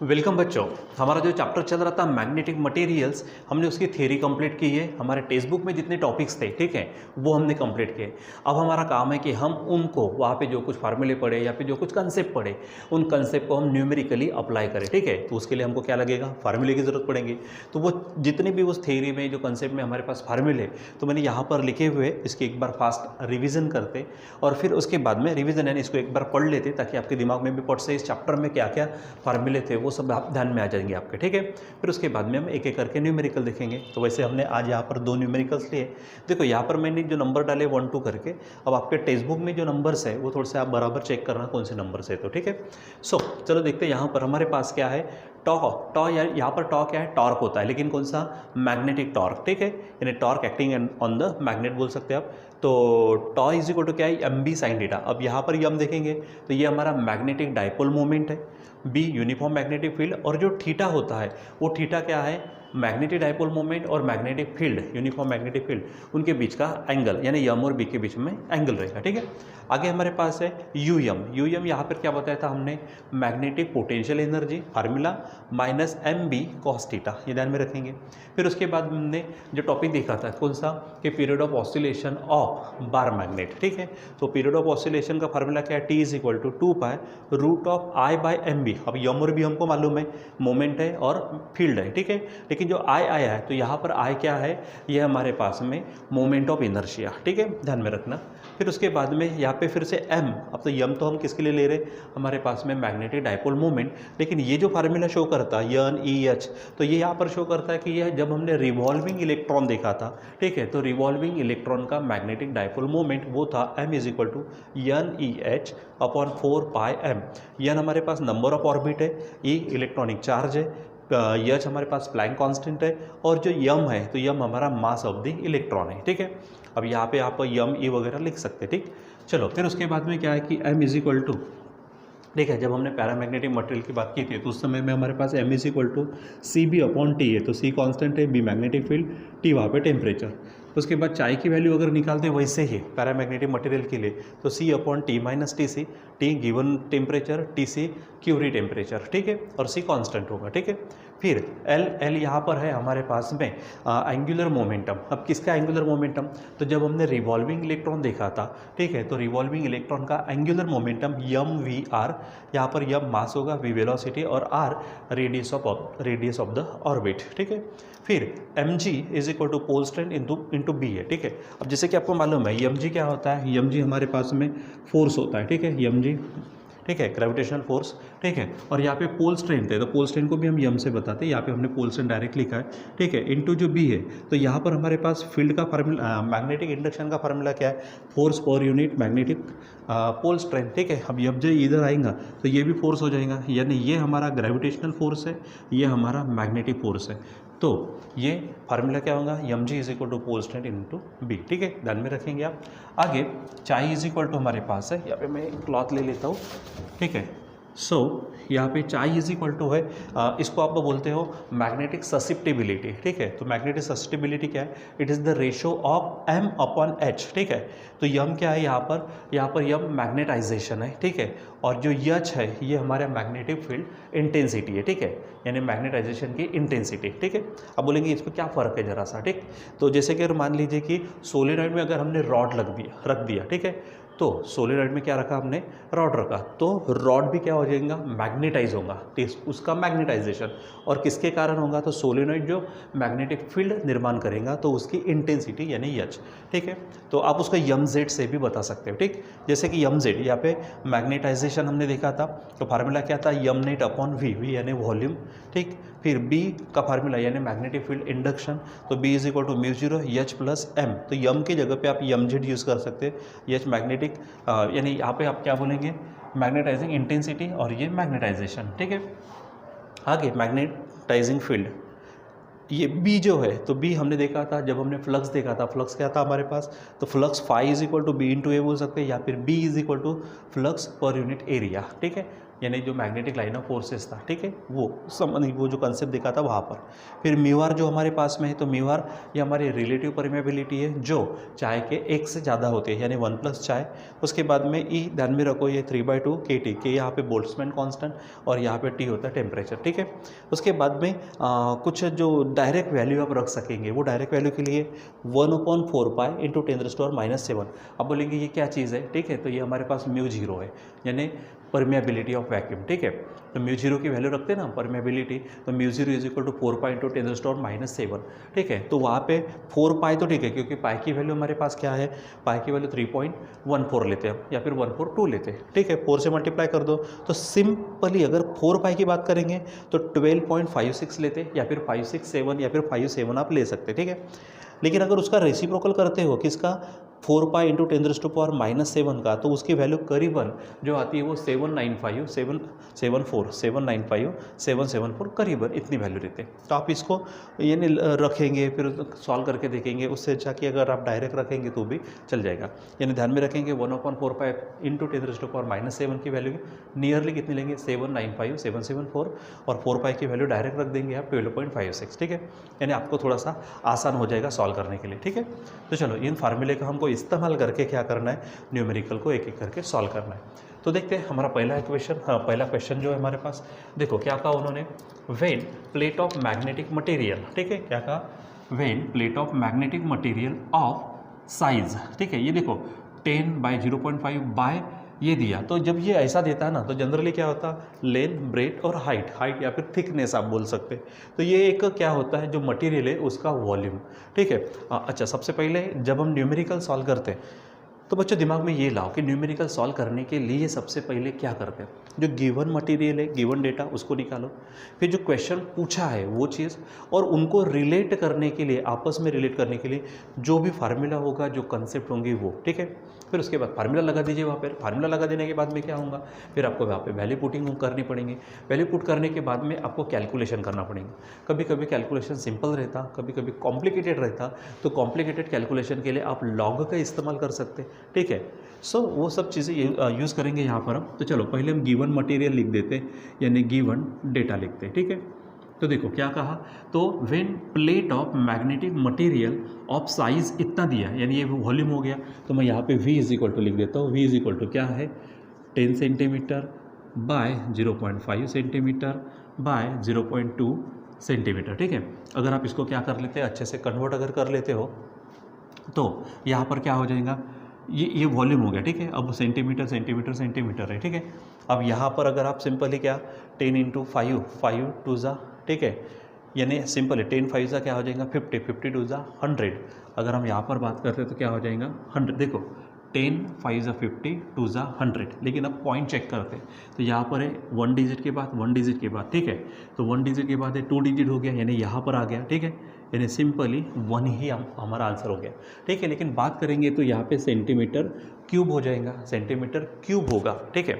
Welcome बच्चों। हमारा जो चैप्टर चल रहा था मैग्नेटिक मटेरियल्स, हमने उसकी थ्योरी कंप्लीट की है। हमारे टेक्स्ट बुक में जितने टॉपिक्स थे, ठीक है, वो हमने कंप्लीट किए। अब हमारा काम है कि हम उनको वहाँ पे जो कुछ फार्मूले पढ़े या फिर जो कुछ कंसेप्ट पढ़े, उन कंसेप्ट को हम न्यूमेरिकली अप्लाई करें, ठीक है। तो उसके लिए हमको क्या लगेगा, फार्मूले की ज़रूरत पड़ेगी। तो वो जितने भी उस थ्योरी में जो कंसेप्ट में हमारे पास फार्मूले, तो मैंने यहाँ पर लिखे हुए, इसकी एक बार फास्ट रिविज़न करते और फिर उसके बाद में रिविज़न यानी इसको एक बार पढ़ लेते, ताकि आपके दिमाग में भी पढ़ से इस चैप्टर में क्या क्या फार्मूले थे वो सब आप ध्यान में आ जाएंगे आपके, ठीक है। फिर उसके बाद में हम एक एक करके न्यूमेरिकल देखेंगे। तो वैसे हमने आज यहाँ पर दो न्यूमेरिकल्स लिए। देखो यहाँ पर मैंने जो नंबर डाले 1 2 करके, अब आपके टेक्स्ट बुक में जो नंबर्स है वो थोड़े से आप बराबर चेक करना कौन से नंबर से, तो ठीक है। सो चलो देखते हैं यहाँ पर हमारे पास क्या है। टॉ यहाँ पर टॉ क्या है, टॉर्क होता है, लेकिन कौन सा, मैग्नेटिक टॉर्क, ठीक है। यानी torque acting on the magnet बोल सकते हैं आप। तो टॉ इज इक्वल टू क्या है, एम बी साइन थीटा। अब यहाँ पर हम देखेंगे तो ये हमारा मैग्नेटिक डाइपोल मोमेंट है, बी यूनिफॉर्म मैग्नेटिक फील्ड, और जो थीटा होता है वो थीटा क्या है, मैग्नेटिक डाइपोल मोमेंट और magnetic field, uniform magnetic field, उनके बीच का एंगल, यानी यम और बी के बीच में एंगल रहेगा, ठीक है। आगे हमारे पास है यूएम यहाँ पर क्या बताया था हमने, magnetic potential energy formula minus M B cos theta, ये ध्यान में रखेंगे। फिर उसके बाद हमने जो टॉपिक देखा था कौन सा, कि period of oscillation of bar magnet, ठीक है। तो पीरियड ऑफ ऑसिलेशन का फार्मूला क्या है, T is equal to 2 pi root of I by M B. अब यम और बी हमको मालूम है, मोमेंट है और फील्ड है, ठीक है। लेकिन जो आई आया है, तो यहाँ पर आई क्या है, ये हमारे पास में मोमेंट ऑफ इनर्शिया, ठीक है, ध्यान में रखना। फिर उसके बाद में यहाँ पे फिर से एम, अब तो यम तो हम किसके लिए ले रहे, हमारे पास में मैग्नेटिक डाइपोल मोमेंट, लेकिन ये जो फार्मूला शो करता है यन ई एच, तो ये यहाँ पर शो करता है कि यह जब हमने रिवॉल्विंग इलेक्ट्रॉन देखा था, ठीक है, तो रिवॉल्विंग इलेक्ट्रॉन का मैग्नेटिक डाइपोल मोमेंट वो था M is equal to n e h upon 4 pi M. N हमारे पास नंबर ऑफ ऑर्बिट है, ई इलेक्ट्रॉनिक चार्ज है, एच हमारे पास प्लैंक कांस्टेंट है, और जो यम है तो यम हमारा मास ऑफ द इलेक्ट्रॉन है, ठीक है। अब यहाँ पे आप यम ई वगैरह लिख सकते हैं, ठीक। चलो फिर उसके बाद में क्या है कि एम इज इक्वल टू, ठीक है, जब हमने पैरामैग्नेटिक मटेरियल की बात की थी तो उस समय में हमारे पास M is equal to C B upon T है। तो सी कांस्टेंट है, बी मैग्नेटिक फील्ड, टी वहाँ पे टेम्परेचर। उसके बाद चाय की वैल्यू अगर निकालते हैं वैसे ही पैरामैग्नेटिक मटेरियल के लिए, तो C upon T minus T C, T given temperature, T C Curie temperature, ठीक है, और सी कांस्टेंट होगा, ठीक है। फिर एल यहाँ पर है हमारे पास में एंगुलर मोमेंटम। अब किसका एंगुलर मोमेंटम, तो जब हमने रिवॉल्विंग इलेक्ट्रॉन देखा था, ठीक है, तो रिवॉल्विंग इलेक्ट्रॉन का angular momentum M V R, यहाँ पर यम मास होगा, वी वेलोसिटी, और R radius of the orbit, ठीक है। फिर M G is equal to pole strength into B है, ठीक है। अब जैसे कि आपको मालूम है एम जी क्या होता है, एम जी हमारे पास में फोर्स होता है, ठीक है, एम जी, ठीक है, ग्रेविटेशनल फोर्स, ठीक है। और यहाँ पे पोल स्ट्रेंथ है, तो पोल स्ट्रेंथ को भी हम यम से बताते हैं, यहाँ पे हमने पोल स्ट्रेंथ डायरेक्ट लिखा है, ठीक है, इनटू जो बी है, तो यहाँ पर हमारे पास फील्ड का फार्मूला, मैग्नेटिक इंडक्शन का फार्मूला क्या है, force per unit magnetic pole strength, ठीक है। अब जब इधर आएगा तो ये भी फोर्स हो जाएगा, यानी ये हमारा ग्रेविटेशनल फोर्स है, ये हमारा मैग्नेटिक फोर्स है। तो ये फार्मूला क्या होगा, M G is equal to pole strength into B, ठीक है, ध्यान में रखेंगे आप। आगे चाई इज इक्वल टू हमारे पास है, यहाँ पे मैं क्लॉथ ले लेता हूँ, ठीक है। सो यहाँ पे चाई इज इक्वल टू है, इसको आप बोलते हो मैग्नेटिक ससिप्टिबिलिटी, ठीक है। तो मैग्नेटिक ससिप्टिबिलिटी क्या है, it is the ratio of M upon H, ठीक है। तो यम क्या है, यहाँ पर यम मैग्नेटाइजेशन है, ठीक है, और जो यच है ये हमारा मैग्नेटिक फील्ड इंटेंसिटी है, ठीक है, यानी मैग्नेटाइजेशन की इंटेंसिटी, ठीक है। अब बोलेंगे इसमें क्या फ़र्क है ज़रा सा, ठीक। तो जैसे कि मान लीजिए कि सोलेनॉइड में अगर हमने रॉड रख दिया, ठीक है, तो सोलेनॉइड में क्या रखा हमने, रॉड रखा, तो रॉड भी क्या हो जाएगा, मैग्नेटाइज होगा, उसका मैग्नेटाइजेशन, और किसके कारण होगा, तो सोलेनॉइड जो मैग्नेटिक फील्ड निर्माण करेगा तो उसकी इंटेंसिटी यानी एच, ठीक है। तो आप उसका यम जेड से भी बता सकते हो, ठीक। जैसे कि यम जेड यहाँ पे मैग्नेटाइजेशन हमने देखा था, तो फार्मूला क्या था, M net upon V, V यानी वॉल्यूम, ठीक। फिर बी का फार्मूला यानी मैग्नेटिक फील्ड इंडक्शन, तो B is equal to mu zero H plus M, तो यम की जगह पे आप यम जेड यूज़ कर सकते हैं, एच मैग्नेटिक, यानी यहाँ पे आप क्या बोलेंगे, मैग्नेटाइजिंग इंटेंसिटी, और ये मैग्नेटाइजेशन, ठीक है। आगे मैग्नेटाइजिंग फील्ड, ये बी जो है, तो बी हमने देखा था जब हमने फ्लक्स देखा था, फ्लक्स क्या था हमारे पास, तो flux phi is equal to B into A बोल सकते हैं, या फिर B is equal to flux per unit area, ठीक है। यानी जो मैग्नेटिक लाइन ऑफ फोर्सेस था, ठीक है, वो जो कंसेप्ट दिखा था वहाँ पर। फिर म्यू आर जो हमारे पास में है, तो म्यू आर ये हमारी रिलेटिव परमेबिलिटी है जो चाय के 1 से ज़्यादा होती है, यानी 1 प्लस चाय। उसके बाद में ई ध्यान में रखो, ये 3/2 KT के, यहाँ पे बोल्ट्जमैन कांस्टेंट और यहाँ पे T होता है टेम्परेचर, ठीक है। उसके बाद में कुछ जो डायरेक्ट वैल्यू आप रख सकेंगे, वो डायरेक्ट वैल्यू के लिए 1/4 पाई इंटू 10⁻⁻⁷। अब बोलेंगे ये क्या चीज़ है, ठीक है, तो ये हमारे पास म्यू 0 है, यानी परमेबिलिटी ऑफ वैक्यूम, ठीक है। तो म्यू 0 की वैल्यू रखते हैं ना परमेबिलिटी, तो mu 0 is equal to 4 pi into 10⁻⁷, ठीक है। तो वहाँ पे 4 पाई तो ठीक है, क्योंकि पाई की वैल्यू हमारे पास क्या है, पाई की वैल्यू 3.14 लेते हैं या फिर 142 लेते हैं, ठीक है। 4 से मल्टीप्लाई कर दो, तो सिंपली अगर 4 पाई की बात करेंगे तो 12.56 लेते या फिर 567 या फिर 57 आप ले सकते, ठीक है। लेकिन अगर उसका रेसिप्रोकल करते हो किसका, 4 पाई इंटू 10⁻⁷ का, तो उसकी वैल्यू करीबन जो आती है वो 795 करीबन इतनी वैल्यू देते हैं। तो आप इसको यानी रखेंगे, फिर सॉल्व करके देखेंगे, उससे अच्छा कि अगर आप डायरेक्ट रखेंगे तो भी चल जाएगा। यानी ध्यान में रखेंगे 1/4 पाई इंटू 10⁻⁷ की वैल्यू नियरली कितनी लेंगे, 795,774, और 4 पाई की वैल्यू डायरेक्ट रख देंगे आप 12.56, ठीक है। यानी आपको थोड़ा सा आसान हो जाएगा सॉल्व करने के लिए, ठीक है। तो चलो इन फार्मूले का हमको इस्तेमाल करके क्या करना है, न्यूमेरिकल को एक एक करके सॉल्व करना है। तो देखते हैं हमारा पहला क्वेश्चन जो है हमारे पास, देखो क्या कहा उन्होंने, when plate of magnetic material, ठीक है, क्या कहा, when plate of magnetic material of size, ठीक है, ये देखो 10/0.5 बाय ये दिया। तो जब ये ऐसा देता है ना, तो जनरली क्या होता है, लेंथ, ब्रेथ और हाइट या फिर थिकनेस आप बोल सकते हैं। तो ये एक क्या होता है, जो मटेरियल है उसका वॉल्यूम, ठीक है। अच्छा, सबसे पहले जब हम न्यूमेरिकल सॉल्व करते हैं तो बच्चों दिमाग में ये लाओ कि न्यूमेरिकल सॉल्व करने के लिए सबसे पहले क्या करते हैं, जो गिवन मटेरियल है, गिवन डेटा, उसको निकालो, फिर जो क्वेश्चन पूछा है वो चीज़, और उनको रिलेट करने के लिए, आपस में रिलेट करने के लिए जो भी फार्मूला होगा, जो कंसेप्ट होंगे वो, ठीक है। फिर उसके बाद फार्मूला लगा दीजिए वहाँ पर। फार्मूला लगा देने के बाद में क्या होगा, फिर आपको वहाँ पे वैल्यू पुटिंग करनी पड़ेगी। वैल्यू पुट करने के बाद में आपको कैलकुलेशन करना पड़ेगा। कभी कभी कैलकुलेशन सिंपल रहता, कभी कभी कॉम्प्लिकेटेड रहता, तो कॉम्प्लिकेटेड कैलकुलेशन के लिए आप लॉग का इस्तेमाल कर सकते, ठीक है। सो वो सब चीज़ें यूज़ करेंगे यहाँ पर हम। तो चलो पहले हम गिवन मटेरियल लिख देते, यानी गिवन डेटा लिखते, ठीक है। तो देखो क्या कहा, तो when plate of magnetic material of size इतना दिया, यानी ये वॉल्यूम हो गया, तो मैं यहाँ पे V इज इक्वल टू लिख देता हूँ। V इज इक्वल टू क्या है, 10 centimetre bye 0.5 centimetre bye 0.2 centimetre, ठीक है। अगर आप इसको क्या कर लेते हैं, अच्छे से कन्वर्ट अगर कर लेते हो तो यहाँ पर क्या हो जाएगा, ये वॉल्यूम हो गया, ठीक है। अब सेंटीमीटर सेंटीमीटर सेंटीमीटर है, ठीक है। अब यहाँ पर अगर आप सिंपली क्या 10 इंटू 5 टू ज़ा, ठीक है, यानी सिंपल है 10 5 ज़ा क्या हो जाएगा 50 टू ज़ा 100। अगर हम यहाँ पर बात करते हैं तो क्या हो जाएगा 100। देखो 10 5 ज़ा 50 टू ज़ा 100, लेकिन अब पॉइंट चेक करते हैं तो यहाँ पर है 1 डिजिट के बाद 1 डिजिट के बाद, ठीक है। तो 1 डिजिट के बाद है 2 डिजिट हो गया, यानी यहाँ पर आ गया, ठीक है। यानी सिंपली 1 ही हमारा आंसर हो गया, ठीक है। लेकिन बात करेंगे तो यहाँ पे सेंटीमीटर क्यूब हो जाएगा, सेंटीमीटर क्यूब होगा, ठीक है।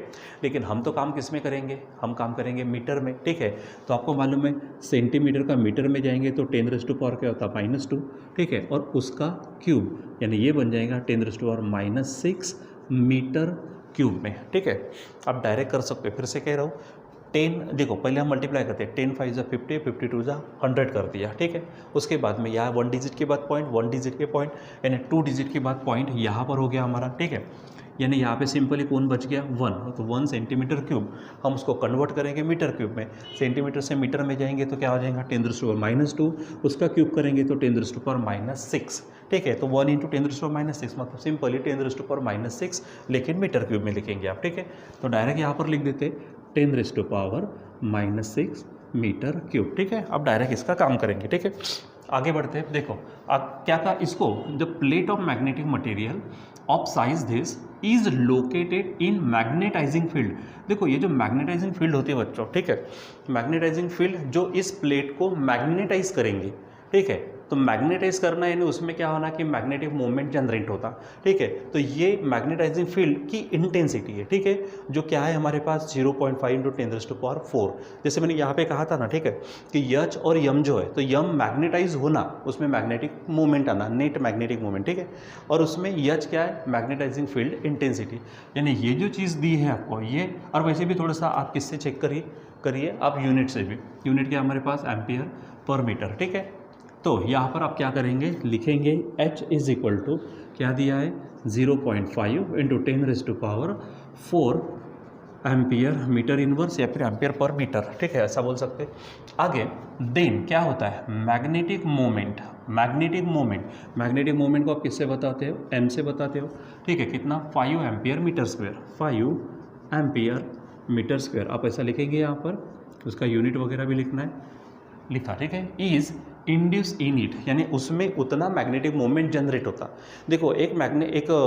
लेकिन हम तो काम किस में करेंगे, हम काम करेंगे मीटर में, ठीक है। तो आपको मालूम है सेंटीमीटर का मीटर में जाएंगे तो 10⁻⁻ क्या होता है -2, ठीक है। और उसका क्यूब यानी ये बन जाएगा 10⁻⁻6 मीटर क्यूब में, ठीक है। आप डायरेक्ट कर सकते हो, फिर से कह रहा हूँ 10, देखो पहले हम मल्टीप्लाई करते हैं, 10 5 ज़ा 50 50 टू ज़ा 100 कर दिया, ठीक है। उसके बाद में यहाँ 1 डिजिट के बाद पॉइंट, 1 डिजिट के पॉइंट, यानी 2 डिजिट के बाद पॉइंट यहाँ पर हो गया हमारा, ठीक है। यानी यहाँ पे सिंपली कौन बच गया 1, तो 1 सेंटीमीटर क्यूब, हम उसको कन्वर्ट करेंगे मीटर क्यूब में। सेंटीमीटर से मीटर में जाएंगे तो क्या हो जाएगा 10⁻⁻2, उसका क्यूब करेंगे तो 10⁻⁻6, ठीक है। तो 1 इंटू 10⁻⁻6 मतलब सिंपली 10⁻⁻6, लेकिन मीटर क्यूब में लिखेंगे आप, ठीक है। तो डायरेक्ट यहाँ पर लिख देते 10⁻⁻6 मीटर क्यूब, ठीक है। अब डायरेक्ट इसका काम करेंगे, ठीक है। आगे बढ़ते हैं, देखो क्या कहा इसको, the plate of magnetic material of size this is located in magnetizing field. देखो ये जो मैग्नेटाइजिंग फील्ड होती है बच्चों, ठीक है, मैग्नेटाइजिंग फील्ड जो इस प्लेट को मैग्नेटाइज करेंगे, ठीक है। तो मैग्नेटाइज करना यानी उसमें क्या होना कि मैग्नेटिक मोमेंट जनरेट होता, ठीक है। तो ये मैग्नेटाइजिंग फील्ड की इंटेंसिटी है, ठीक है, जो क्या है हमारे पास 0.5 इंटू 10⁴ जैसे मैंने यहाँ पे कहा था ना, ठीक है, कि यच और यम जो है, तो यम मैग्नेटाइज होना, उसमें मैग्नेटिक मोमेंट आना, नेट मैग्नेटिक मोमेंट, ठीक है, और उसमें यच क्या है, मैग्नेटाइजिंग फील्ड इंटेंसिटी। यानी ये जो चीज़ दी है आपको ये, और वैसे भी थोड़ा सा आप किससे चेक करिए आप यूनिट से भी। यूनिट क्या हमारे पास एम्पियर पर मीटर, ठीक है। तो यहाँ पर आप क्या करेंगे, लिखेंगे H इज इक्वल टू क्या दिया है 0.5 इंटू 10⁴ एम्पियर मीटर इनवर्स या फिर एम्पियर पर मीटर, ठीक है, ऐसा बोल सकते हैं। आगे देन क्या होता है मैग्नेटिक मोमेंट। मैग्नेटिक मोमेंट को आप किससे बताते हो, m से बताते हो, ठीक है, कितना 5 ampere metre square, 5 ampere metre square. आप ऐसा लिखेंगे यहाँ पर, उसका यूनिट वगैरह भी लिखना है, लिखा, ठीक है। इज इंड्यूस इन इट यानी उसमें उतना मैग्नेटिक मोमेंट जनरेट होता। देखो एक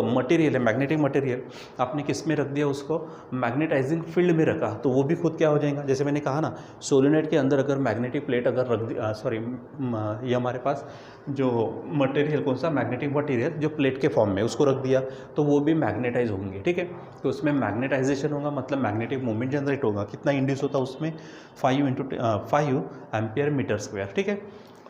मटेरियल है, मैग्नेटिक मटेरियल, आपने किस में रख दिया उसको, मैग्नेटाइजिंग फील्ड में रखा, तो वो भी खुद क्या हो जाएगा। जैसे मैंने कहा ना, सोलेनोइड के अंदर अगर मैग्नेटिक प्लेट अगर रख दी, सॉरी ये हमारे पास जो मटेरियल, कौन सा मैग्नेटिक मटेरियल जो प्लेट के फॉर्म में उसको रख दिया, तो वो भी मैग्नेटाइज होंगे, ठीक है। तो उसमें मैग्नेटाइजेशन होगा, मतलब मैग्नेटिक मोमेंट जनरेट होगा। कितना इंड्यूस होता है उसमें 5 एम्पियर मीटर स्क्वायर, ठीक है।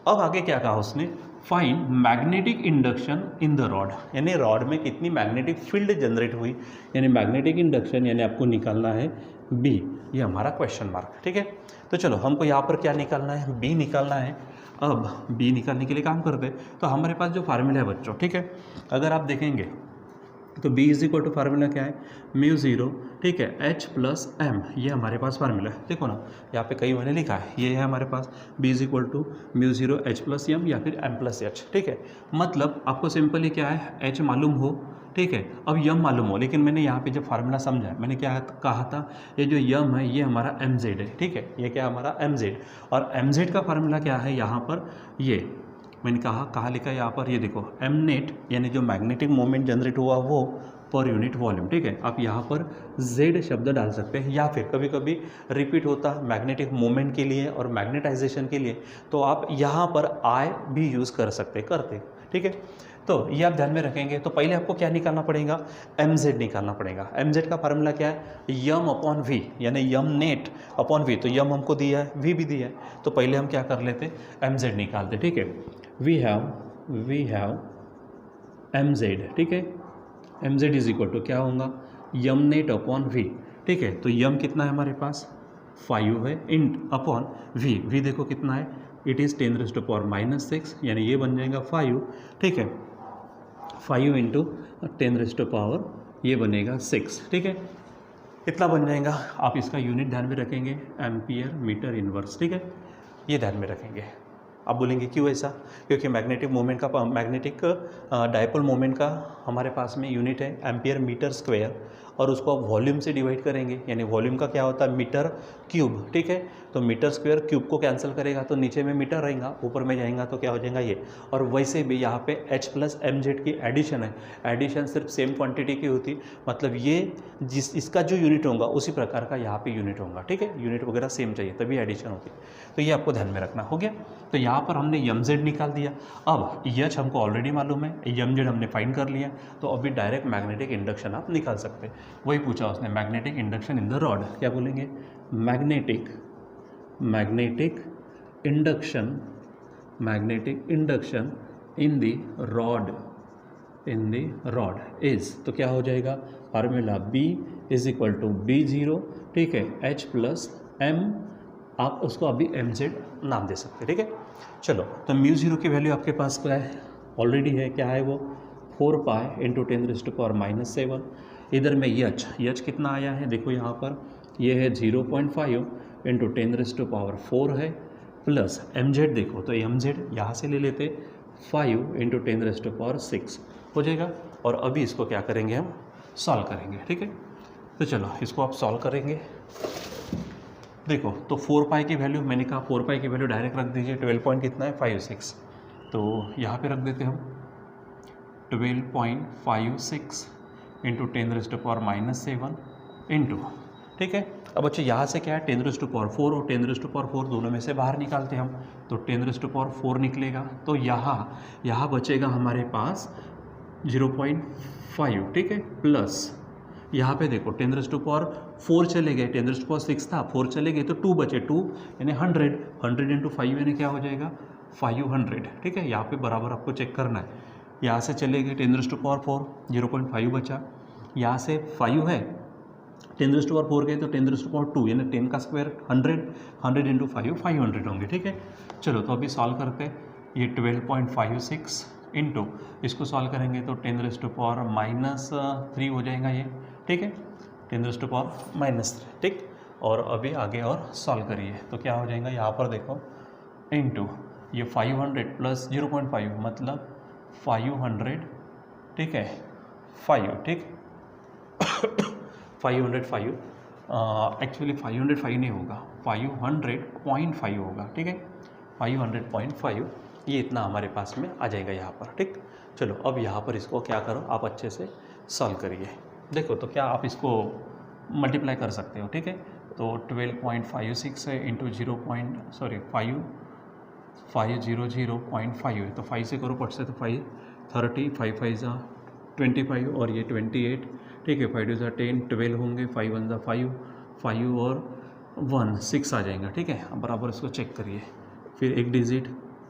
अब आगे क्या कहा उसने, find magnetic induction in the rod, यानी रॉड में कितनी मैग्नेटिक फील्ड जनरेट हुई, यानी मैग्नेटिक इंडक्शन यानी आपको निकालना है बी, ये हमारा क्वेश्चन मार्क, ठीक है। तो चलो हमको यहाँ पर क्या निकालना है, बी निकालना है। अब बी निकालने के लिए काम करते हैं, तो हमारे पास जो फार्मूला है बच्चों, ठीक है, अगर आप देखेंगे तो B is equal to formula क्या है μ0, ठीक है, H प्लस M, ये हमारे पास फार्मूला है। देखो ना यहाँ पे कई मैंने लिखा है, ये है हमारे पास B is equal to μ0 H plus M या फिर M प्लस H, ठीक है। मतलब आपको सिंपली क्या है, H मालूम हो, ठीक है, अब यम मालूम हो, लेकिन मैंने यहाँ पे जब फार्मूला समझा, मैंने क्या कहा था, ये जो यम है ये हमारा mz है, ठीक है, ये क्या हमारा mz, और mz का फार्मूला क्या है यहाँ पर, ये मैंने कहा लिखा है यहाँ पर, ये देखो एम नेट यानी जो मैग्नेटिक मोमेंट जनरेट हुआ वो पर यूनिट वॉल्यूम, ठीक है। आप यहाँ पर z शब्द डाल सकते हैं, या फिर कभी कभी रिपीट होता मैग्नेटिक मोमेंट के लिए और मैग्नेटाइजेशन के लिए, तो आप यहाँ पर I भी यूज़ कर सकते करते, ठीक है। तो ये आप ध्यान में रखेंगे। तो पहले आपको क्या निकालना पड़ेगा, mz निकालना पड़ेगा। mz का फार्मूला क्या है, यम अपॉन वी, यानी यम नेट अपॉन वी, तो यम हमको दिया है, वी भी दिया है, तो पहले हम क्या कर लेते, mz निकालते, ठीक है। वी हैव mz, ठीक है, mz इज इक्वल टू क्या होगा, यम नेट अपॉन वी, ठीक है। तो यम कितना है हमारे पास 5 है, इन अपॉन वी देखो कितना है, इट इज़ 10⁻⁻⁶, यानी ये बन जाएगा 5, ठीक है, 5 इंटू 10⁻, ये बनेगा 6, ठीक है, इतना बन जाएगा। आप इसका यूनिट ध्यान में रखेंगे, एम्पियर मीटर इनवर्स, ठीक है, ये ध्यान में रखेंगे। आप बोलेंगे क्यों ऐसा, क्योंकि मैग्नेटिक मोमेंट का, मैग्नेटिक डायपोल मोमेंट का हमारे पास में यूनिट है एम्पियर मीटर स्क्वायर, और उसको आप वॉल्यूम से डिवाइड करेंगे, यानी वॉल्यूम का क्या होता है मीटर क्यूब, ठीक है। तो मीटर स्क्वायर क्यूब को कैंसिल करेगा तो नीचे में मीटर रहेगा, ऊपर में जाएगा तो क्या हो जाएगा ये। और वैसे भी यहाँ पे H प्लस mz की एडिशन है, एडिशन सिर्फ सेम क्वांटिटी की होती, मतलब ये इसका जो यूनिट होगा उसी प्रकार का यहाँ पे यूनिट होगा, ठीक है, यूनिट वगैरह सेम चाहिए तभी एडिशन होती। तो ये आपको ध्यान में रखना, हो गया। तो यहाँ पर हमने mz निकाल दिया। अब H हमको ऑलरेडी मालूम है, mz हमने फाइंड कर लिया, तो अभी डायरेक्ट मैग्नेटिक इंडक्शन आप निकाल सकते हैं। वही पूछा उसने, magnetic induction in the rod, क्या बोलेंगे, magnetic induction in the rod is, तो क्या हो जाएगा formula B is equal to B0, ठीक है, H प्लस M, आप उसको अभी mz नाम दे सकते हैं, ठीक है। चलो तो μ0 की वैल्यू आपके पास क्या है, ऑलरेडी है, क्या है वो 4 पाई इंटू 10⁻⁷। इधर में यच कितना आया है, देखो यहाँ पर ये है 0.5 इंटू 10⁻⁴ है, प्लस mz देखो, तो mz यहाँ से ले लेते 5 इंटू 10⁻⁶ हो जाएगा। और अभी इसको क्या करेंगे, हम सॉल्व करेंगे, ठीक है। तो चलो इसको आप सॉल्व करेंगे। देखो तो 4 पाई की वैल्यू, मैंने कहा 4 पाई की वैल्यू डायरेक्ट रख दीजिए, 12 पॉइंट कितना है 56, तो यहाँ पे रख देते हम 12.56 इंटू 10⁻⁷ इंटू, ठीक है, अब बच्चों यहाँ से क्या है 10⁴ और 10⁴ दोनों में से बाहर निकालते हम, तो 10⁴ निकलेगा। तो यहाँ बचेगा हमारे पास 0.5, ठीक है, प्लस यहाँ पे देखो 10⁴ चले गए, 10⁶ था, 4 चले गए तो 2 बचे, 2 यानी 100 इंटू 5 यानी क्या हो जाएगा 500, ठीक है। यहाँ पे बराबर आपको चेक करना है। यहाँ से चले गए 10⁴ 0.5 बचा, यहाँ से 5 है 10⁴ गए तो 10⁴2 यानी 10 का स्क्वायर 100 इंटू 5 500 होंगे, ठीक है। चलो तो अभी सॉल्व करते हैं। ये 12.56 इंटू इसको सॉल्व करेंगे तो 10⁻³ हो जाएगा ये, ठीक है, 10⁻⁻3, ठीक। और अभी आगे और सॉल्व करिए तो क्या हो जाएगा, यहाँ पर देखो इंटू ये 500 प्लस 0.5 मतलब 500, ठीक है, 5, ठीक 505, एक्चुअली 505 नहीं होगा, 500.5 होगा, ठीक है, 500.5 ये इतना हमारे पास में आ जाएगा यहाँ पर, ठीक। चलो अब यहाँ पर इसको क्या करो, आप अच्छे से सॉल्व करिए। देखो तो क्या आप इसको मल्टीप्लाई कर सकते हो, ठीक है। तो 12.56 है इंटू 500.5 है तो 5 से करो पट से, तो 5 30, 5 5 जा 25 और ये 28, ठीक है, 5 2 जा 10, 12 होंगे, 5 1 जा 5, 5 और 1 6 आ जाएगा, ठीक है। अब बराबर इसको चेक करिए, फिर एक डिजिट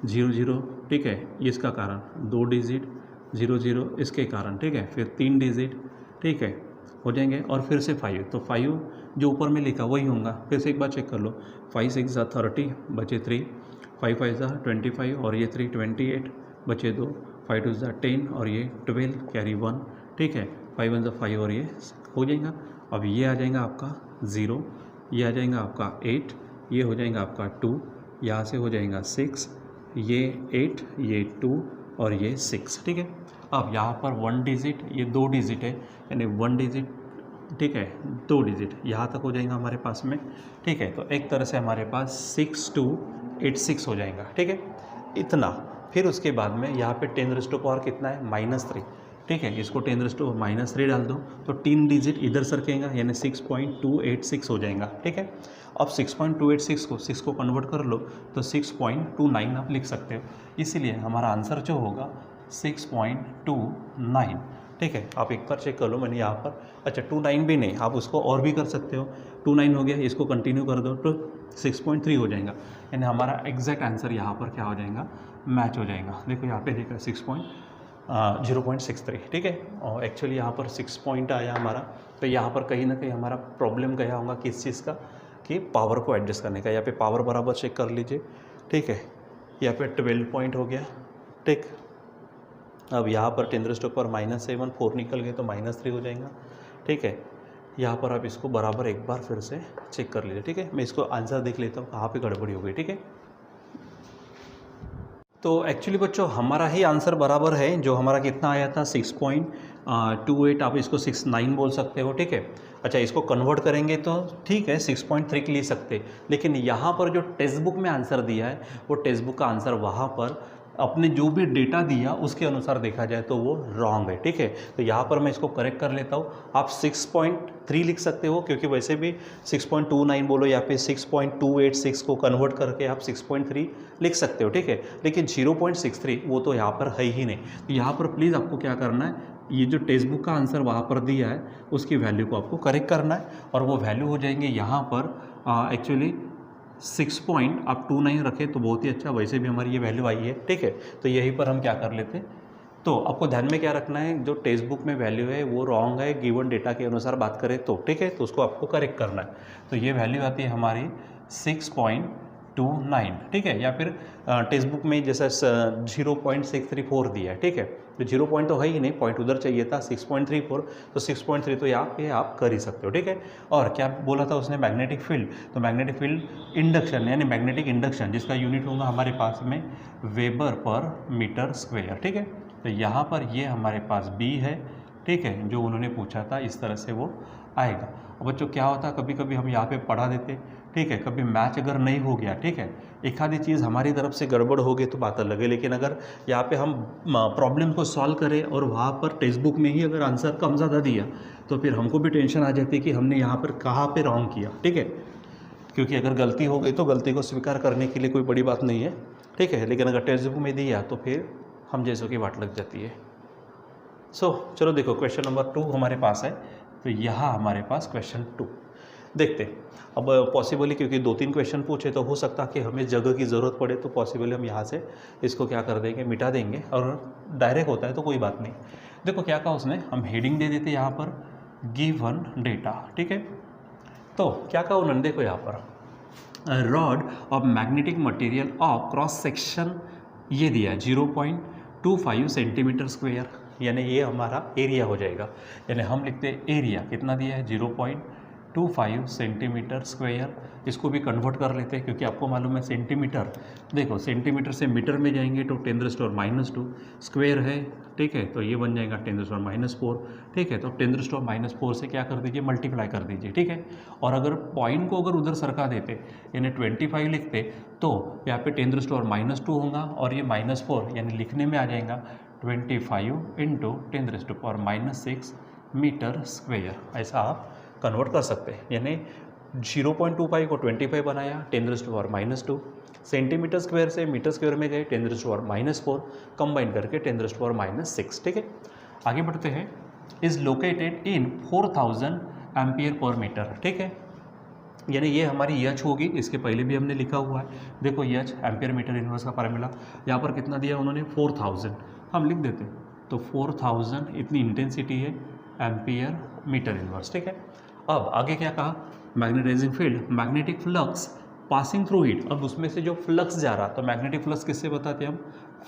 0 0, ठीक है, ये इसका कारण, 2 डिजिट 0 0 इसके कारण, ठीक है, फिर 3 डिजिट, ठीक है, हो जाएंगे, और फिर से 5, तो 5 जो ऊपर में लिखा वही होगा। फिर से एक बार चेक कर लो, 5 6 जा 30 बचे 3, 5 5 जा 25 और ये 3 28 बचे 2, 5 2 जा 10 और ये 12 कैरी 1, ठीक है, 5 1 जा 5 और ये हो जाएगा। अब ये आ जाएगा आपका 0, ये आ जाएगा आपका 8, ये हो जाएगा आपका 2, यहाँ से हो जाएगा 6, ये 8, ये 2 और ये 6, ठीक है। अब यहाँ पर 1 डिजिट, ये 2 डिजिट है यानी 1 डिजिट, ठीक है, 2 डिजिट यहाँ तक हो जाएगा हमारे पास में, ठीक है। तो एक तरह से हमारे पास 6286 हो जाएगा, ठीक है, इतना। फिर उसके बाद में यहाँ पे 10⁻³ कितना है -3, ठीक है, इसको 10⁻³ डाल दो तो 3 डिजिट इधर सरकेगा यानी 6.286 हो जाएगा, ठीक है। अब 6.286 को 6 को कन्वर्ट कर लो तो 6.29 आप लिख सकते हो, इसीलिए हमारा आंसर जो होगा 6.29, ठीक है। आप एक बार चेक कर लो, मैंने यहाँ पर, अच्छा 29 भी नहीं, आप उसको और भी कर सकते हो, 29 हो गया, इसको कंटिन्यू कर दो तो 6.3 हो जाएगा, यानी हमारा एग्जैक्ट आंसर यहाँ पर क्या हो जाएगा, मैच हो जाएगा। देखो यहाँ पे देखा 0.63, ठीक है, और एक्चुअली यहाँ पर 6 पॉइंट आया हमारा, तो यहाँ पर कहीं ना कहीं हमारा प्रॉब्लम गया होगा किस चीज़ का, कि पावर को एडजस्ट करने का। यहाँ पे पावर बराबर चेक कर लीजिए, ठीक है, यहाँ पे 12 पॉइंट हो गया, ठीक। अब यहाँ पर 10⁻⁻7 4 निकल गए तो -3 हो जाएगा, ठीक है। यहाँ पर आप इसको बराबर एक बार फिर से चेक कर लीजिए, ठीक है। मैं इसको आंसर देख लेता हूँ कहाँ पे गड़बड़ी हो गई, ठीक है। तो एक्चुअली बच्चों हमारा ही आंसर बराबर है, जो हमारा कितना आया था 6.28, आप इसको 69 बोल सकते हो, ठीक है। अच्छा इसको कन्वर्ट करेंगे तो ठीक है 6.3 ले सकते, लेकिन यहाँ पर जो टेक्स्ट बुक में आंसर दिया है वो टेक्स्ट बुक का आंसर वहाँ पर अपने जो भी डेटा दिया उसके अनुसार देखा जाए तो वो रॉन्ग है, ठीक है। तो यहाँ पर मैं इसको करेक्ट कर लेता हूँ, आप 6.3 लिख सकते हो, क्योंकि वैसे भी 6.29 बोलो या फिर 6.286 को कन्वर्ट करके आप 6.3 लिख सकते हो, ठीक है। लेकिन 0.63 वो तो यहाँ पर है ही नहीं। तो यहाँ पर प्लीज़ आपको क्या करना है, ये जो टेक्स्ट बुक का आंसर वहाँ पर दिया है उसकी वैल्यू को आपको करेक्ट करना है, और वो वैल्यू हो जाएंगे यहाँ पर एक्चुअली 6.29 रखें तो बहुत ही अच्छा, वैसे भी हमारी ये वैल्यू आई है, ठीक है। तो यहीं पर हम क्या कर लेते हैं, तो आपको ध्यान में क्या रखना है, जो टेक्स्ट बुक में वैल्यू है वो रॉन्ग है, गिवन डेटा के अनुसार बात करें तो, ठीक है। तो उसको आपको करेक्ट करना है। तो ये वैल्यू आती है हमारी 6.29, ठीक है, या फिर टेक्स्ट बुक में जैसा 0.634 दिया है, ठीक है। तो 0 पॉइंट तो है ही नहीं, पॉइंट उधर चाहिए था 6.34, तो 6.3 तो यहाँ पे आप कर ही सकते हो, ठीक है। और क्या बोला था उसने, मैग्नेटिक फील्ड, तो मैग्नेटिक फील्ड इंडक्शन यानी मैग्नेटिक इंडक्शन जिसका यूनिट होगा हमारे पास में वेबर पर मीटर स्क्वेयर, ठीक है। तो यहाँ पर ये हमारे पास B है, ठीक है, जो उन्होंने पूछा था, इस तरह से वो आएगा। अब बच्चों क्या होता है, कभी कभी हम यहाँ पे पढ़ा देते, ठीक है, कभी मैच अगर नहीं हो गया, ठीक है, एक आधी चीज़ हमारी तरफ से गड़बड़ हो गई तो बात अलग है, लेकिन अगर यहाँ पे हम प्रॉब्लम को सॉल्व करें और वहाँ पर टेक्स्ट बुक में ही अगर आंसर कम ज़्यादा दिया तो फिर हमको भी टेंशन आ जाती है कि हमने यहाँ पर कहाँ पे रॉन्ग किया, ठीक है, क्योंकि अगर गलती हो गई तो गलती को स्वीकार करने के लिए कोई बड़ी बात नहीं है, ठीक है, लेकिन अगर टेक्स्ट बुक में दिया तो फिर हम जैसों की वाट लग जाती है। चलो देखो क्वेश्चन नंबर 2 हमारे पास है, तो यहाँ हमारे पास क्वेश्चन 2 देखते। अब पॉसिबली क्योंकि 2-3 क्वेश्चन पूछे तो हो सकता कि हमें जगह की ज़रूरत पड़े, तो पॉसिबली हम यहाँ से इसको क्या कर देंगे, मिटा देंगे, और डायरेक्ट होता है तो कोई बात नहीं। देखो क्या कहा उसने, हम हेडिंग दे देते यहाँ पर गिवन डेटा, ठीक है, तो क्या कहा उन्होंने, देखो यहाँ पर rod of magnetic material of cross section ये दिया है 0.25 सेंटीमीटर स्क्वायर, यानी ये हमारा एरिया हो जाएगा, यानी हम लिखते हैं एरिया कितना दिया है 0.25 सेंटीमीटर स्क्वायर। इसको भी कन्वर्ट कर लेते हैं क्योंकि आपको मालूम है सेंटीमीटर, देखो सेंटीमीटर से मीटर में जाएंगे तो 10⁻⁻², स्क्वायर है, ठीक है, तो ये बन जाएगा 10⁻⁴, ठीक है, तो 10⁻⁴ से क्या कर दीजिए, मल्टीप्लाई कर दीजिए, ठीक है। और अगर पॉइंट को अगर उधर सरका देते यानी 25 लिखते तो यहाँ पे 10⁻² होगा और ये -4 यानी लिखने में आ जाएगा 25 × 10⁻⁻6 मीटर स्क्वायर, ऐसा आप कन्वर्ट कर सकते हैं। यानी 0.25 को 25 बनाया 10⁻⁻², सेंटीमीटर स्क्वायर से मीटर स्क्वायर में गए 10⁻⁻4, कंबाइन करके 10⁻⁻6, ठीक है। आगे बढ़ते हैं, is located in 4000 ampere per metre, ठीक है, यानी ये हमारी एच होगी, इसके पहले भी हमने लिखा हुआ है, देखो एच एम्पियर मीटर इनवर्स का फार्मूला, यहाँ पर कितना दिया उन्होंने 4000, हम लिख देते तो 4000 इतनी इंटेंसिटी है एम्पियर मीटर इनवर्स, ठीक है। अब आगे क्या कहा, magnetizing field magnetic flux passing through it, अब उसमें से जो फ्लक्स जा रहा तो मैग्नेटिक फ्लक्स किससे बताते हैं हम,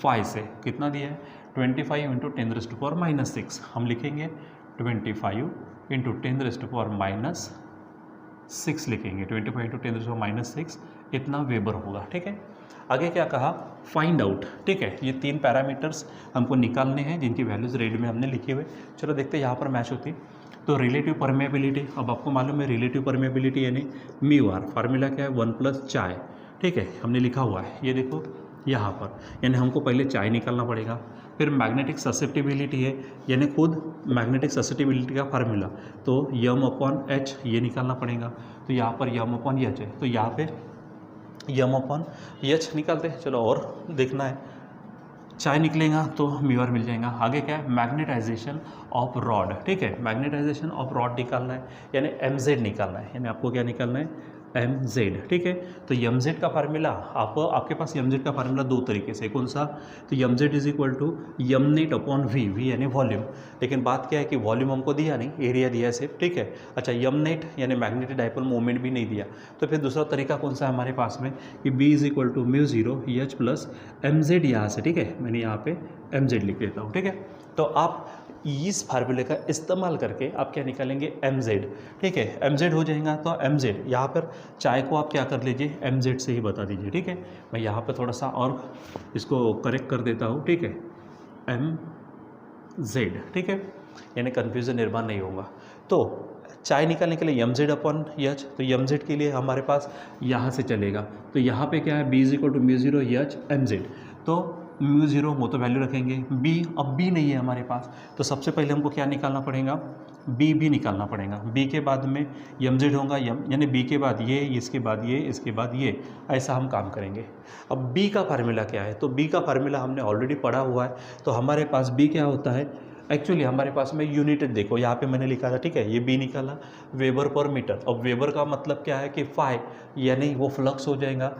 फाई से, कितना दिया है 25 × 10⁻⁻6, हम लिखेंगे 25 × 10⁻⁻6 लिखेंगे, 25 × 10⁻⁻6 इतना वेबर होगा, ठीक है। आगे क्या कहा, फाइंड आउट, ठीक है, ये 3 पैरामीटर्स हमको निकालने हैं जिनकी वैल्यूज रेड में हमने लिखे हुए, चलो देखते हैं यहाँ पर मैच होती। तो रिलेटिव परमेबिलिटी, अब आपको मालूम है रिलेटिव परमेबिलिटी यानी μr, फार्मूला क्या है 1 + चाय, ठीक है, हमने लिखा हुआ है, ये देखो यहाँ पर, यानी हमको पहले चाय निकालना पड़ेगा, फिर मैग्नेटिक ससेप्टिबिलिटी है, यानी खुद मैग्नेटिक ससेप्टिबिलिटी का फार्मूला, तो m/h ये निकालना पड़ेगा, तो यहाँ पर m/h है, तो यहाँ पे m/h निकालते हैं, चलो और देखना है, चाय निकलेगा तो μr मिल जाएगा। आगे क्या है, मैग्नेटाइजेशन ऑफ रॉड, ठीक है, मैग्नेटाइजेशन ऑफ रॉड निकालना है, यानी mz निकालना है, यानी आपको क्या निकालना है mz, ठीक है। तो mz का फार्मूला आपके पास mz का फार्मूला 2 तरीके से, कौन सा, तो mz = mnet/v, v यानी वॉल्यूम, लेकिन बात क्या है कि वॉल्यूम हमको दिया नहीं, एरिया दिया सिर्फ, ठीक है। अच्छा, mnet यानी मैग्नेटिक डाइपोल मोमेंट भी नहीं दिया, तो फिर दूसरा तरीका कौन सा है हमारे पास में कि b = μ0 h + mz यहाँ से, ठीक है, मैंने यहाँ पे mz लिख देता हूँ, ठीक है। तो आप इस फार्मूले का इस्तेमाल करके आप क्या निकालेंगे mz, ठीक है, mz हो जाएगा, तो mz यहाँ पर चाय को आप क्या कर लीजिए mz से ही बता दीजिए, ठीक है। मैं यहाँ पर थोड़ा सा और इसको करेक्ट कर देता हूँ, ठीक है, mz, ठीक है, यानी कन्फ्यूज़न निर्माण नहीं होगा। तो चाय निकालने के लिए mz/h, तो mz के लिए हमारे पास यहाँ से चलेगा, तो यहाँ पे क्या है b = μ0 h mz, तो μ0 वो तो वैल्यू रखेंगे, b अब b नहीं है हमारे पास, तो सबसे पहले हमको क्या निकालना पड़ेगा, b भी निकालना पड़ेगा, b के बाद में mz होगा, यानी b के बाद ये, इसके बाद ये, इसके बाद ये, ऐसा हम काम करेंगे। अब b का फार्मूला क्या है, तो b का फार्मूला हमने ऑलरेडी पढ़ा हुआ है, तो हमारे पास b क्या होता है, एक्चुअली हमारे पास में यूनिट देखो यहाँ पे मैंने लिखा था, ठीक है, ये b निकाला वेबर पर मीटर, अब वेबर का मतलब क्या है कि फाई यानी वो फ्लक्स हो जाएगा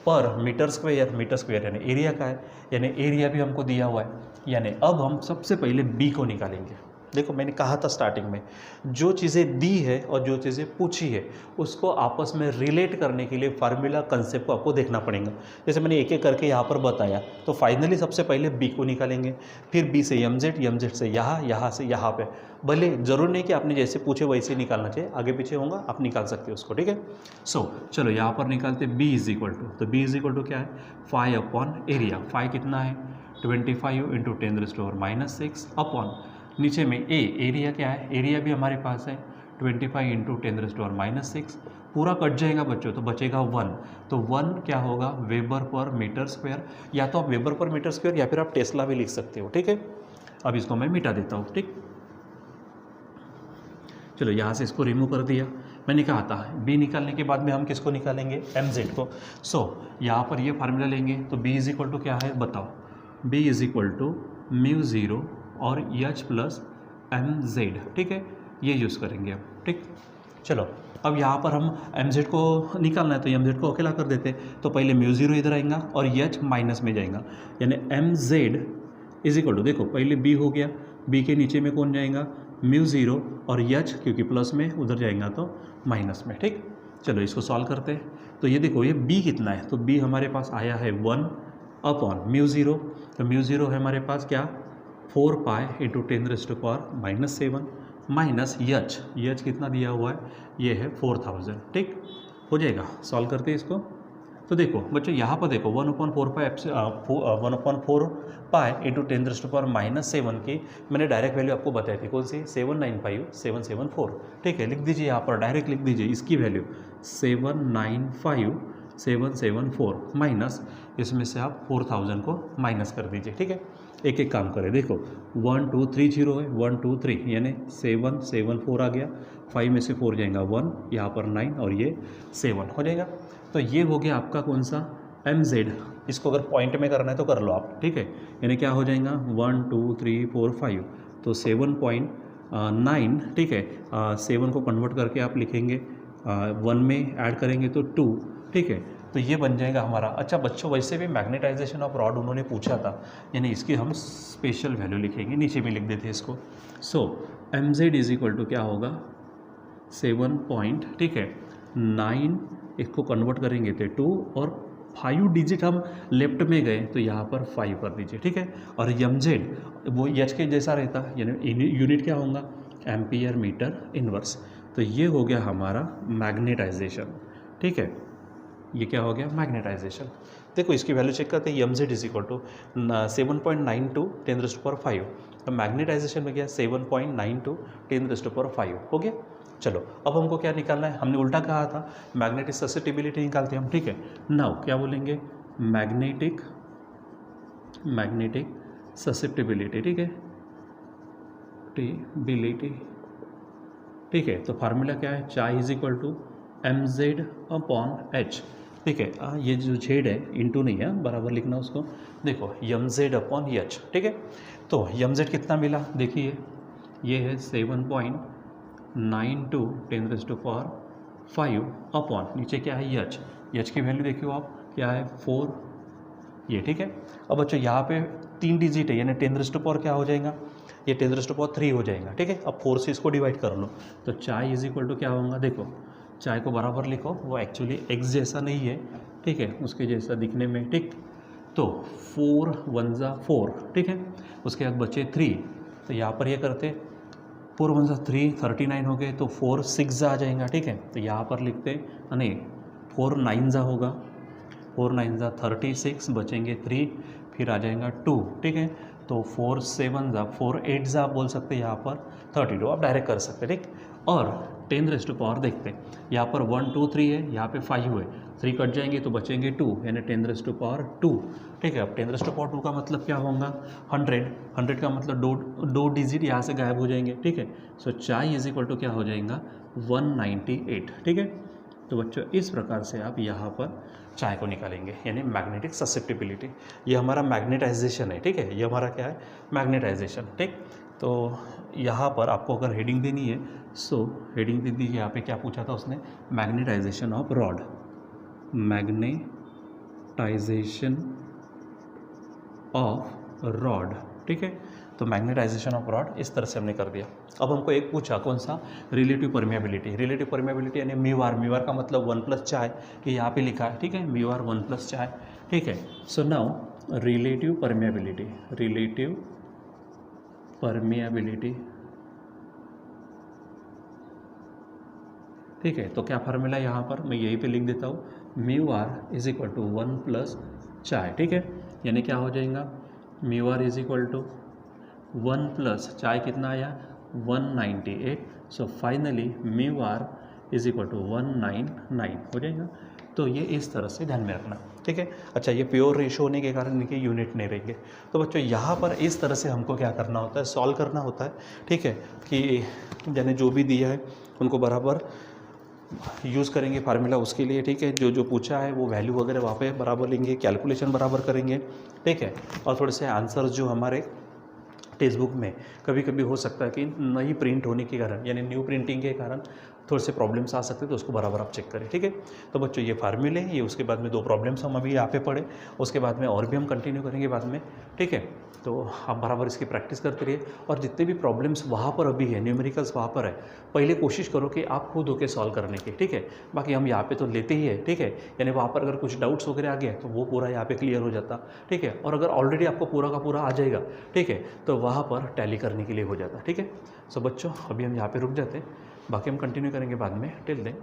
पर मीटर स्क्वायर यानी एरिया का है, यानी एरिया भी हमको दिया हुआ है, यानी अब हम सबसे पहले बी को निकालेंगे। देखो मैंने कहा था स्टार्टिंग में, जो चीज़ें दी है और जो चीज़ें पूछी है उसको आपस में रिलेट करने के लिए फार्मूला कंसेप्ट को आपको देखना पड़ेगा। जैसे मैंने एक एक करके यहाँ पर बताया, तो फाइनली सबसे पहले बी को निकालेंगे, फिर बी से mz से यहाँ से यहाँ पे, भले ज़रूर नहीं कि आपने जैसे पूछे वैसे ही निकालना चाहिए, आगे पीछे होगा आप निकाल सकते हो उसको, ठीक है। चलो यहाँ पर निकालते b = तो b = क्या है, φ/एरिया, फाई कितना है 25 × 10⁻⁻6 अपॉन नीचे में एरिया क्या है, एरिया भी हमारे पास है 25 × 10⁻⁻6 पूरा कट जाएगा बच्चों, तो बचेगा 1। तो 1 क्या होगा, वेबर पर मीटर स्क्वायर, या तो आप वेबर पर मीटर स्क्वायर या फिर आप टेस्ला भी लिख सकते हो, ठीक है। अब इसको मैं मिटा देता हूँ, ठीक। चलो यहाँ से इसको रिमूव कर दिया। मैंने कहा था बी निकालने के बाद में हम किसको निकालेंगे, mz को। सो यहाँ पर ये फार्मूला लेंगे, तो b इज इक्वल टू क्या है बताओ, b is equal to mu zero और h प्लस mz, ठीक है, ये यूज़ करेंगे अब, ठीक। चलो अब यहाँ पर हम mz को निकालना है, तो mz को अकेला कर देते, तो पहले म्यू ज़ीरो इधर आएगा और h माइनस में जाएगा, यानी mz इज इक्वल टू, देखो पहले b हो गया, b के नीचे में कौन जाएगा, म्यू ज़ीरो और h, क्योंकि प्लस में उधर जाएगा तो माइनस में, ठीक। चलो इसको सॉल्व करते हैं, तो ये देखो ये b कितना है, तो b हमारे पास आया है 1 अपॉन म्यू ज़ीरो, तो म्यू ज़ीरो है हमारे पास क्या 4 पाई इंटू 10⁻⁻⁷ माइनस h कितना दिया हुआ है, ये है 4000, ठीक हो जाएगा। सॉल्व करते हैं इसको, तो देखो बच्चों यहाँ पर देखो 1/4 पाई इंटू 10⁻⁻⁷ की मैंने डायरेक्ट वैल्यू आपको बताई थी, कौन सी 795,774, ठीक है। लिख दीजिए यहाँ पर, डायरेक्ट लिख दीजिए इसकी वैल्यू 795,774 माइनस इसमें से आप 4000 को माइनस कर दीजिए, ठीक है। एक एक काम करें, देखो 1 2 3 0 है, 1 2 3 यानी 7 7 4 आ गया, 5 में से 4 जाएगा 1, यहाँ पर 9 और ये 7 हो जाएगा। तो ये हो गया आपका कौन सा mz, इसको अगर पॉइंट में करना है तो कर लो आप, ठीक है। यानी क्या हो जाएगा 1 2 3 4 5, तो 7.9, ठीक है। 7 को कन्वर्ट करके आप लिखेंगे 1 में ऐड करेंगे तो 2, ठीक है। तो ये बन जाएगा हमारा। अच्छा बच्चों वैसे भी मैग्नेटाइजेशन ऑफ रॉड उन्होंने पूछा था, यानी इसकी हम स्पेशल वैल्यू लिखेंगे, नीचे में लिख देते हैं इसको। सो mz इज इक्वल टू क्या होगा 7 पॉइंट, ठीक है 9, इसको कन्वर्ट करेंगे तो 2 और 5 डिजिट हम लेफ्ट में गए तो यहाँ पर 5 कर दीजिए, ठीक है। और mz वो h के जैसा रहता, यानी यूनिट क्या होगा एम्पियर मीटर इनवर्स। तो ये हो गया हमारा मैग्नेटाइजेशन, ठीक है। ये क्या हो गया मैग्नेटाइजेशन। देखो इसकी वैल्यू चेक करते हैं, mz इज इक्वल टू 7.92 10⁻⁵, तो मैग्नेटाइजेशन में गया 7.92 10⁻⁵ हो गया। चलो अब हमको क्या निकालना है, हमने उल्टा कहा था मैग्नेटिक ससेप्टिबिलिटी निकालते हैं हम, ठीक है। नाउ क्या बोलेंगे मैग्नेटिक ससेप्टिबिलिटी, ठीक है, टिबिलिटी, ठीक है। तो फार्मूला क्या है, chi is equal to mz upon h, ठीक है। ये जो z है इंटू नहीं है, बराबर लिखना उसको, देखो mz अपॉन h, ठीक है। तो mz कितना मिला देखिए, ये है 7.92 10⁻⁵ अपॉन नीचे क्या है h की वैल्यू देखियो आप क्या है 4, ये ठीक है। अब बच्चों यहाँ पे 3 डिजिट है, यानी 10⁻⁴ क्या हो जाएगा, ये 10⁻³ हो जाएगा, ठीक है। अब 4 से इसको डिवाइड कर लो, तो चाई इज इक्वल टू क्या होगा, देखो चाय को बराबर लिखो, वो एक्चुअली x जैसा नहीं है, ठीक है, उसके जैसा दिखने में, ठीक। तो 4 1 जा 4, ठीक है। उसके बाद बचे 3, तो यहाँ पर ये करते 4 1 जा 3 39 हो गए, तो 4 6 जा आ जाएगा, ठीक है। तो यहाँ पर लिखते नहीं 4 9 जा होगा, 4 9 जा 36, बचेंगे 3, फिर आ जाएगा 2, ठीक है। तो 4 7 जा 4 8 जा आप बोल सकते हैं, यहाँ पर 32 आप डायरेक्ट कर सकते हैं, ठीक। और 10⁻⁴ देखते हैं, यहाँ पर 1 2 3 है, यहाँ पे 5 है, 3 कट जाएंगे तो बचेंगे 2, यानी 10⁻², ठीक है। अब 10⁻² का मतलब क्या होगा 100 का मतलब दो डिजिट यहाँ से गायब हो जाएंगे, ठीक है। सो चाई इज इक्वल टू क्या हो जाएगा 198, ठीक है। तो बच्चों इस प्रकार से आप यहाँ पर चाय को निकालेंगे, यानी मैग्नेटिक ससेप्टिबिलिटी। ये हमारा मैग्नेटाइजेशन है, ठीक है, ये हमारा क्या है मैग्नेटाइजेशन, ठीक। तो यहाँ पर आपको अगर हेडिंग देनी है, सो हेडिंग दे दीजिए, यहाँ पे क्या पूछा था उसने, magnetization of rod, magnetization of rod, ठीक है। तो मैग्नेटाइजेशन ऑफ रॉड इस तरह से हमने कर दिया। अब हमको एक पूछा कौन सा, रिलेटिव परमेबिलिटी यानी म्यू आर का मतलब 1 प्लस चाय, कि यहाँ पे लिखा है, ठीक है, म्यू आर 1 प्लस चाय, ठीक है। सो नाउ रिलेटिव परमेबिलिटी, ठीक है। तो क्या फार्मूला यहाँ पर मैं यहीं पे लिख देता हूँ, mu R is equal to 1 plus chi, ठीक है। यानी क्या हो जाएगा mu R is equal to 1 plus chi कितना आया 198, so finally mu R is equal to 199 हो जाएगा। तो ये इस तरह से ध्यान में रखना, ठीक है। अच्छा, ये प्योर रेशो होने के कारण इनके यूनिट नहीं रहेंगे। तो बच्चों यहाँ पर इस तरह से हमको क्या करना होता है, सॉल्व करना होता है, ठीक है, कि यानी जो भी दिया है उनको बराबर यूज़ करेंगे फार्मूला उसके लिए, ठीक है। जो जो पूछा है वो वैल्यू वगैरह वहाँ पे बराबर लेंगे, कैलकुलेशन बराबर करेंगे, ठीक है। और थोड़े से आंसर्स जो हमारे टेक्स्ट बुक में कभी कभी हो सकता है कि नई प्रिंट होने के कारण यानी न्यू प्रिंटिंग के कारण थोड़े से प्रॉब्लम्स आ सकते हैं, तो उसको बराबर आप चेक करें, ठीक है। तो बच्चों ये फार्मूले हैं, ये उसके बाद में 2 प्रॉब्लम्स हम अभी यहाँ पे पढ़े, उसके बाद में और भी हम कंटिन्यू करेंगे बाद में, ठीक है। तो आप बराबर इसकी प्रैक्टिस करते रहिए, और जितने भी प्रॉब्लम्स वहाँ पर अभी है, न्यूमेरिकल्स वहाँ पर है, पहले कोशिश करो कि आप खुद होकर सॉल्व करने की, ठीक है। बाकी हम यहाँ पे तो लेते ही है, ठीक है। यानी वहाँ पर अगर कुछ डाउट्स वगैरह आ गए तो वो पूरा यहाँ पे क्लियर हो जाता, ठीक है। और अगर ऑलरेडी आपको पूरा का पूरा आ जाएगा, ठीक है, तो वहाँ पर टैली करने के लिए हो जाता, ठीक है। सो बच्चों अभी हम यहाँ पे रुक जाते हैं, बाकी हम कंटिन्यू करेंगे बाद में। Till then